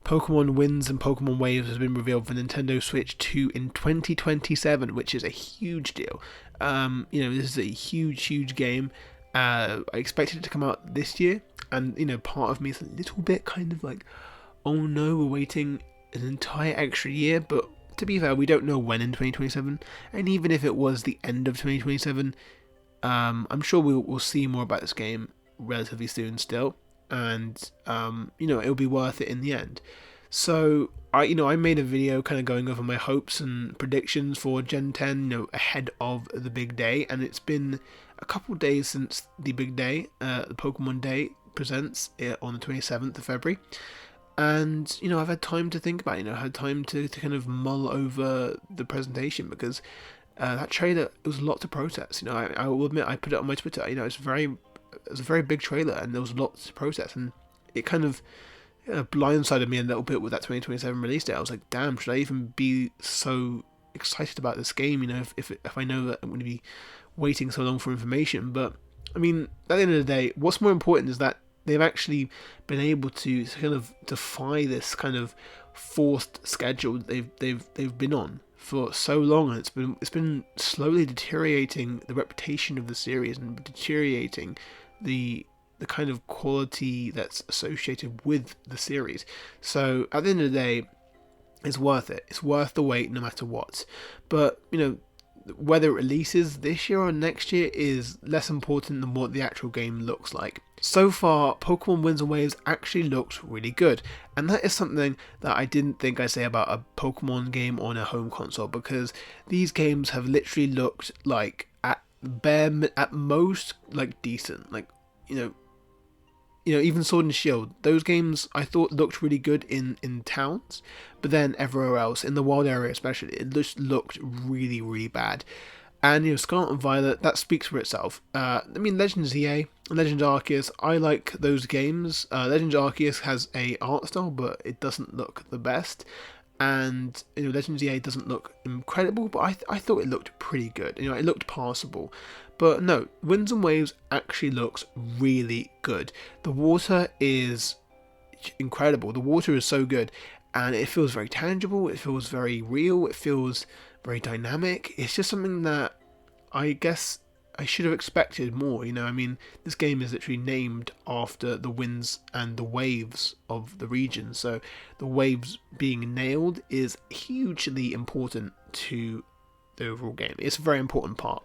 Pokemon Winds and Pokemon Waves has been revealed for Nintendo Switch 2 in 2027, which is a huge deal. This is a huge game. I expected it to come out this year, and part of me is a little bit kind of like, oh no, we're waiting an entire extra year. But to be fair, we don't know when in 2027, and even if it was the end of 2027, I'm sure we'll see more about this game relatively soon still, and it'll be worth it in the end. So I made a video kind of going over my hopes and predictions for Gen 10, ahead of the big day, and it's been a couple of days since the big day. The Pokemon Day presents on the 27th of February, and I've had time to think about it. Had time to kind of mull over the presentation, because that trailer, it was a lot to process. I will admit, I put it on my Twitter. It was a very big trailer, and there was lots to process, and it kind of blindsided me a little bit with that 2027 release date. I was like, damn, should I even be so excited about this game? If I know that I'm going to be waiting so long for information. But I mean, at the end of the day, what's more important is that they've actually been able to kind of defy this kind of forced schedule they've been on for so long, and it's been slowly deteriorating the reputation of the series and deteriorating the kind of quality that's associated with the series. So at the end of the day, it's worth it. It's worth the wait no matter what. But whether it releases this year or next year is less important than what the actual game looks like. So far, Pokemon Winds and Waves actually looks really good, and that is something that I didn't think I'd say about a Pokemon game on a home console, because these games have literally looked like at most like decent, like even Sword and Shield. Those games I thought looked really good in towns, but then everywhere else, in the wild area especially, it just looked really, really bad. And Scarlet and Violet, that speaks for itself. Legends EA, Legends Arceus, I like those games. Legends Arceus has a art style, but it doesn't look the best. And Legends EA doesn't look incredible, but I thought it looked pretty good. It looked passable. But no, Winds and Waves actually looks really good. The water is incredible. The water is so good, and it feels very tangible. It feels very real. It feels very dynamic. It's just something that I guess I should have expected more. This game is literally named after the winds and the waves of the region. So the waves being nailed is hugely important to the overall game. It's a very important part.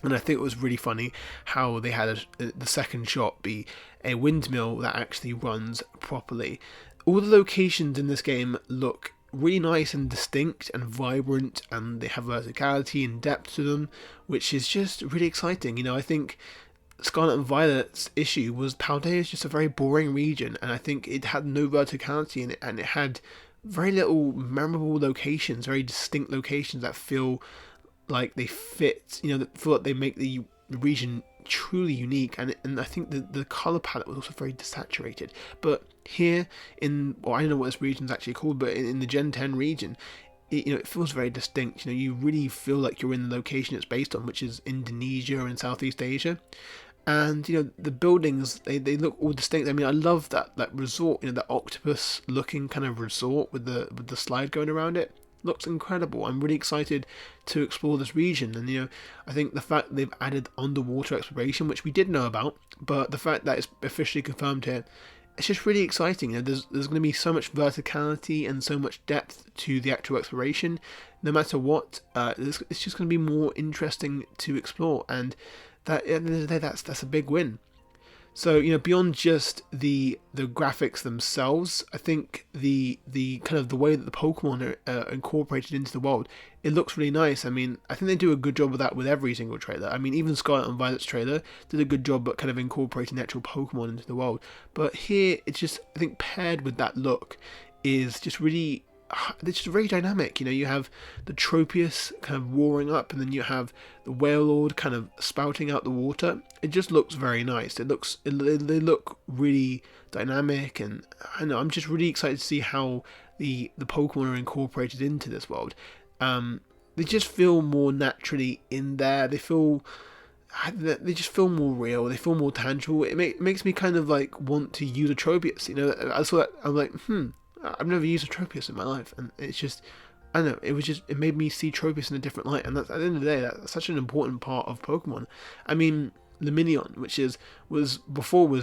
And I think it was really funny how they had the second shot be a windmill that actually runs properly. All the locations in this game look really nice and distinct and vibrant, and they have verticality and depth to them, which is just really exciting. I think Scarlet and Violet's issue was Paldea is just a very boring region, and I think it had no verticality in it, and it had very little memorable locations, very distinct locations that feel like they fit, that feel like they make the region truly unique, and I think the colour palette was also very desaturated. But here I don't know what this region is actually called, but in the Gen 10 region, it feels very distinct. You really feel like you're in the location it's based on, which is Indonesia and Southeast Asia. And the buildings, they look all distinct. I love that resort, that octopus looking kind of resort with the slide going around it. Looks incredible. I'm really excited to explore this region, and I think the fact they've added underwater exploration, which we did know about, but the fact that it's officially confirmed here, it's just really exciting. There's going to be so much verticality and so much depth to the actual exploration. No matter what, it's just going to be more interesting to explore, and that at the end of the day, that's a big win. So beyond just the graphics themselves, I think the kind of the way that the Pokemon are incorporated into the world, it looks really nice. I think they do a good job of that with every single trailer. Even Scarlet and Violet's trailer did a good job at kind of incorporating the actual Pokemon into the world. But here, it's just, I think, paired with that look is just really, it's just very dynamic. You have the Tropius kind of roaring up, and then you have the Wailord kind of spouting out the water. It just looks very nice. They look really dynamic, and I know I'm just really excited to see how the Pokemon are incorporated into this world. They just feel more naturally in there. They just feel more real. They feel more tangible. It makes me kind of like want to use a Tropius. I saw that, I'm like, I've never used a Tropius in my life, and it's just, I don't know, it made me see Tropius in a different light, and that's, at the end of the day, that's such an important part of Pokemon. I mean, Luminion, which was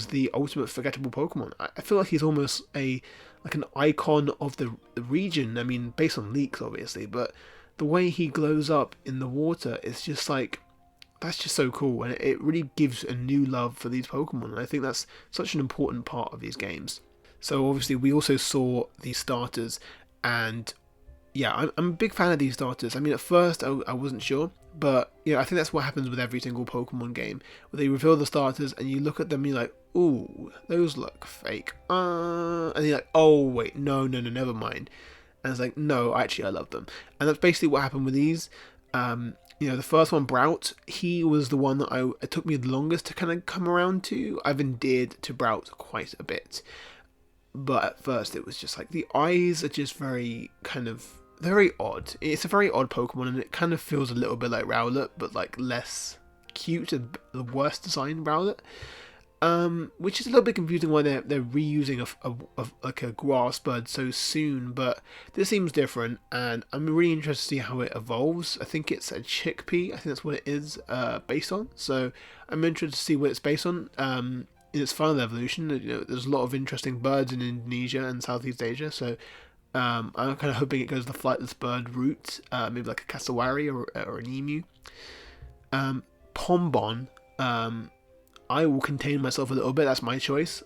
the ultimate forgettable Pokemon. I feel like he's almost like an icon of the region. I mean, based on leaks, obviously, but the way he glows up in the water is just like, that's just so cool, and it really gives a new love for these Pokemon, and I think that's such an important part of these games. So obviously we also saw these starters, and yeah, I'm a big fan of these starters. I mean, at first I wasn't sure, but I think that's what happens with every single Pokemon game, where they reveal the starters and you look at them and you're like, ooh, those look fake. And you're like, oh wait, no, never mind. And it's like, no, actually I love them. And that's basically what happened with these. The first one, Brout, he was the one that it took me the longest to kind of come around to. I've endeared to Brout quite a bit. But at first it was just like, the eyes are just very odd. It's a very odd Pokemon, and it kind of feels a little bit like Rowlet, but like less cute and the worst designed Rowlet. Which is a little bit confusing why they're reusing a grass bird so soon, but this seems different, and I'm really interested to see how it evolves. I think it's a chickpea. I think that's what it is based on. So I'm interested to see what it's based on. In its final evolution, there's a lot of interesting birds in Indonesia and Southeast Asia, so I'm kind of hoping it goes the flightless bird route, maybe like a cassowary or an emu. Pombon, I will contain myself a little bit, that's my choice.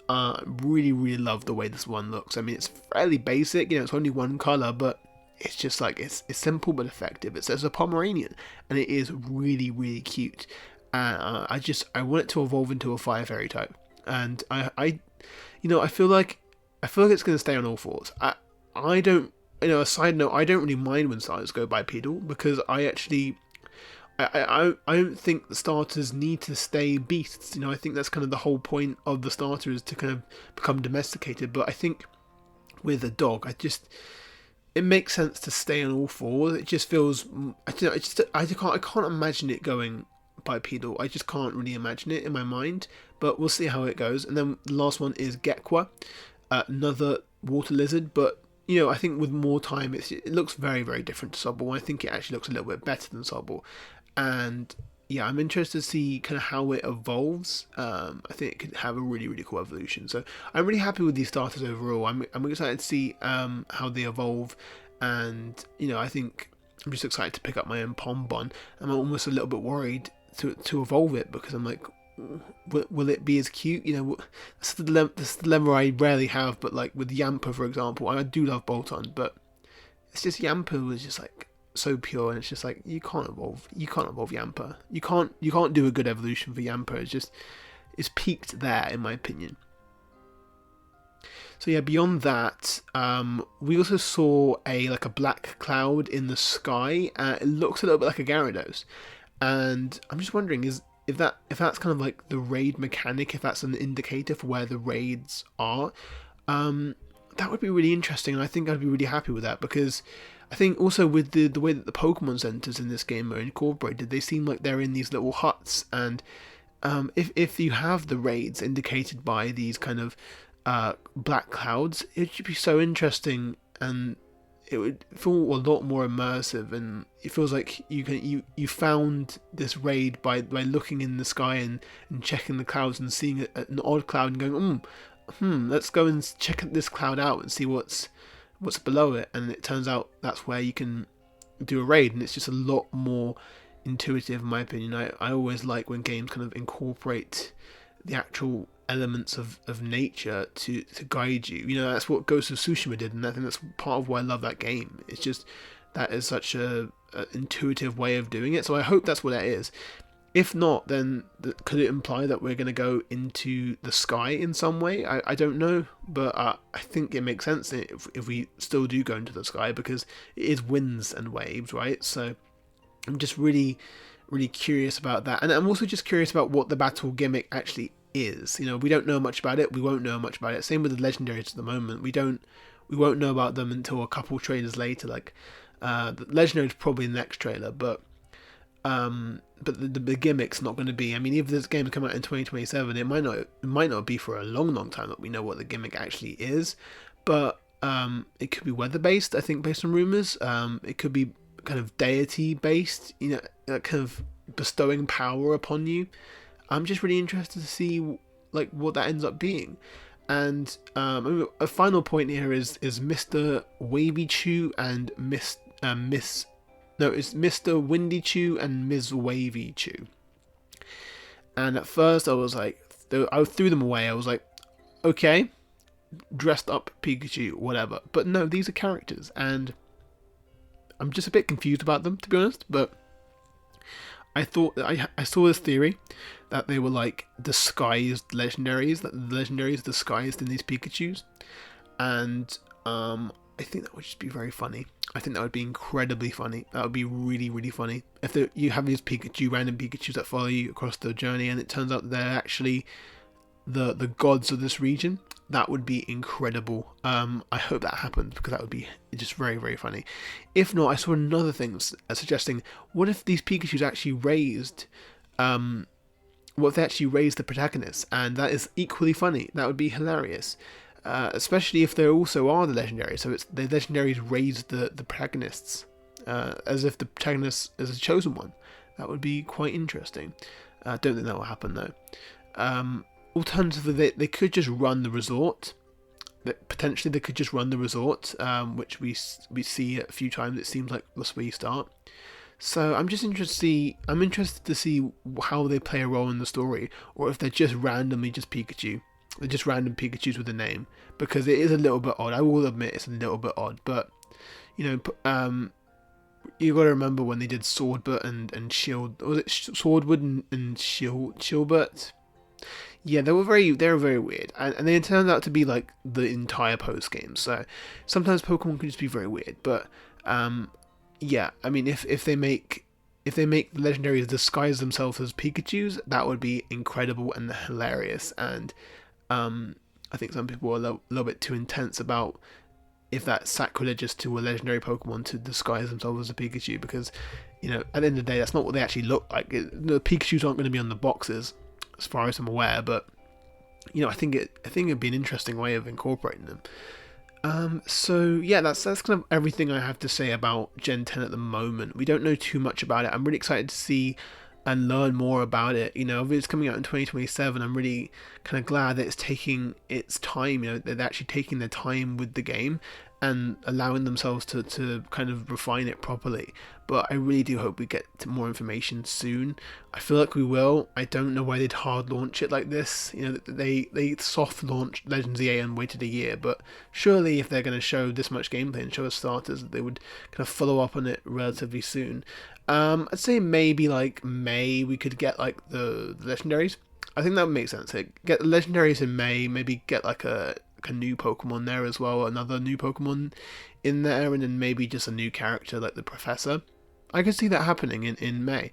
Really love the way this one looks. I mean, it's fairly basic, it's only one colour, but it's just like, it's simple but effective. It's a Pomeranian, and it is really cute. I want it to evolve into a Fire Fairy type. And I feel like it's going to stay on all fours. I don't, a side note, I don't really mind when starters go bipedal, because I don't think the starters need to stay beasts. I think that's kind of the whole point of the starter, is to kind of become domesticated. But I think with a dog, it makes sense to stay on all fours. It just feels, I can't imagine it going bipedal. I just can't really imagine it in my mind, but we'll see how it goes. And then the last one is Gekwa, another water lizard, but I think with more time it looks very different to Sobble. I think it actually looks a little bit better than Sobble, and yeah, I'm interested to see kind of how it evolves. I think it could have a really cool evolution, so I'm really happy with these starters overall. I'm excited to see how they evolve, and I think I'm just excited to pick up my own Pombon. I'm almost a little bit worried to evolve it, because I'm like, will it be as cute? That's the dilemma I rarely have. But like with Yamper, for example, I do love Bolton, but it's just Yamper was just like so pure, and it's just like, you can't evolve Yamper. You can't do a good evolution for Yamper. It's peaked there, in my opinion. So yeah, beyond that, we also saw a black cloud in the sky. It looks a little bit like a Gyarados, and I'm just wondering, if that's kind of like the raid mechanic, if that's an indicator for where the raids are. That would be really interesting, and I think I'd be really happy with that, because I think also with the way that the Pokemon centers in this game are incorporated, they seem like they're in these little huts, and if you have the raids indicated by these kind of black clouds, it should be so interesting, and it would feel a lot more immersive, and it feels like you found this raid by looking in the sky and checking the clouds and seeing an odd cloud and going, let's go and check this cloud out and see what's below it, and it turns out that's where you can do a raid, and it's just a lot more intuitive, in my opinion. I always like when games kind of incorporate the actual elements of nature to guide you. That's what Ghost of Tsushima did, and I think that's part of why I love that game. It's just, that is such a intuitive way of doing it, so I hope that's what that is. If not, then could it imply that we're going to go into the sky in some way? I don't know, but I think it makes sense if we still do go into the sky, because it is winds and waves, right? So I'm just really curious about that, and I'm also just curious about what the battle gimmick actually is. We don't know much about it. We won't know much about it. Same with the legendaries at the moment. We won't know about them until a couple trailers later. Like the legendary is probably the next trailer, but the gimmick's not going to be. I mean, if this game come out in 2027, it might not be for a long time that we know what the gimmick actually is. But It could be weather based, I think, based on rumors. It could be kind of deity based, kind of bestowing power upon you. I'm just really interested to see like what that ends up being. And a final point here is Mr. Wavy Chew and it's Mr. Windy Chew and Ms. Wavy Chew. And at first I was like, I threw them away. I was like, okay, dressed up Pikachu, whatever. But no, these are characters, and I'm just a bit confused about them, to be honest. But I thought that I saw this theory that they were like disguised legendaries, that the legendaries disguised in these Pikachus, and I think that would just be very funny. I think that would be incredibly funny. That would be really, really funny. If you have these random Pikachus that follow you across the journey, and it turns out they're actually the gods of this region, that would be incredible. I hope that happens, because that would be just very, very funny. If not, I saw another thing suggesting, what if these Pikachus actually raised, what if they actually raised the protagonists, and that is equally funny. That would be hilarious. Especially if there also are the legendaries, so it's the legendaries raised the protagonists, as if the protagonist is a chosen one. That would be quite interesting. I don't think that will happen though. Alternatively, they could just run the resort. Potentially, they could just run the resort, which we see a few times. It seems like that's where you start. So I'm interested to see how they play a role in the story, or if they're just randomly just Pikachu. They're just random Pikachus with a name, because it is a little bit odd. I will admit it's a little bit odd, but you got to remember when they did Swordbert and Shield. Was it Swordwood and Shieldbert? Yeah, they were very weird, and they turned out to be like the entire post game. So sometimes Pokemon can just be very weird, but yeah, I mean, if they make the legendaries disguise themselves as Pikachus, that would be incredible and hilarious. And I think some people are a little bit too intense about if that's sacrilegious to a legendary Pokemon to disguise themselves as a Pikachu, because at the end of the day, that's not what they actually look like. The Pikachus aren't going to be on the boxes, as far as I'm aware, but I think it'd be an interesting way of incorporating them. So yeah, that's kind of everything I have to say about Gen 10 at the moment. We don't know too much about it. I'm really excited to see and learn more about it. If it's coming out in 2027, I'm really kind of glad that it's taking its time. They're actually taking their time with the game and allowing themselves to kind of refine it properly. But I really do hope we get more information soon. I feel like we will. I don't know why they'd hard launch it like this. They soft launched Legends EA and waited a year, but surely if they're going to show this much gameplay and show us starters, they would kind of follow up on it relatively soon. I'd say maybe like May we could get like the legendaries. I think that would make sense. Get the legendaries in May, maybe get like a new Pokemon there as well, another new Pokemon in there, and then maybe just a new character like the Professor. I can see that happening in May.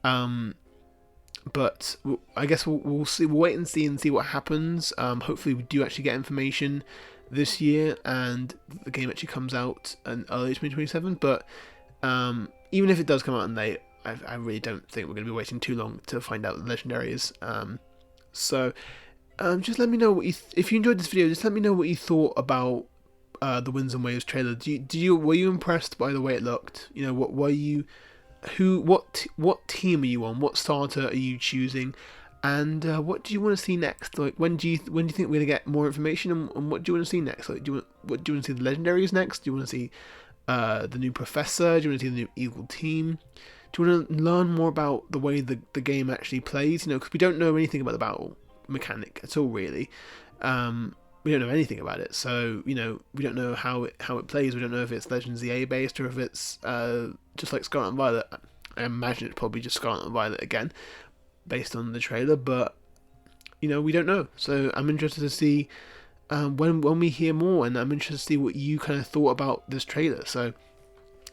But I guess we'll see. We'll wait and see what happens. Hopefully we do actually get information this year, and the game actually comes out in early 2027. But even if it does come out in late, I really don't think we're going to be waiting too long to find out the legendaries. So just let me know what if you enjoyed this video. Just let me know what you thought about the Winds and Waves trailer. Were you impressed by the way it looked? What were you? What team are you on? What starter are you choosing? And what do you want to see next? Like when do you think we're gonna get more information? And what do you want to see next? Like do you want to see the legendaries next? Do you want to see the new Professor? Do you want to see the new Eagle team? Do you want to learn more about the way the game actually plays? Because we don't know anything about the battle mechanic at all, really. We don't know anything about it, so we don't know how it plays. We don't know if it's Legends EA based or if it's just like Scarlet and Violet. I imagine it's probably just Scarlet and Violet again, based on the trailer. But we don't know. So I'm interested to see when we hear more, and I'm interested to see what you kind of thought about this trailer. So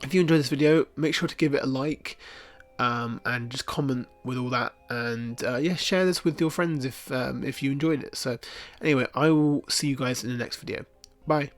if you enjoyed this video, make sure to give it a like. And just comment with all that, and yeah, share this with your friends if you enjoyed it. So anyway, I will see you guys in the next video. Bye.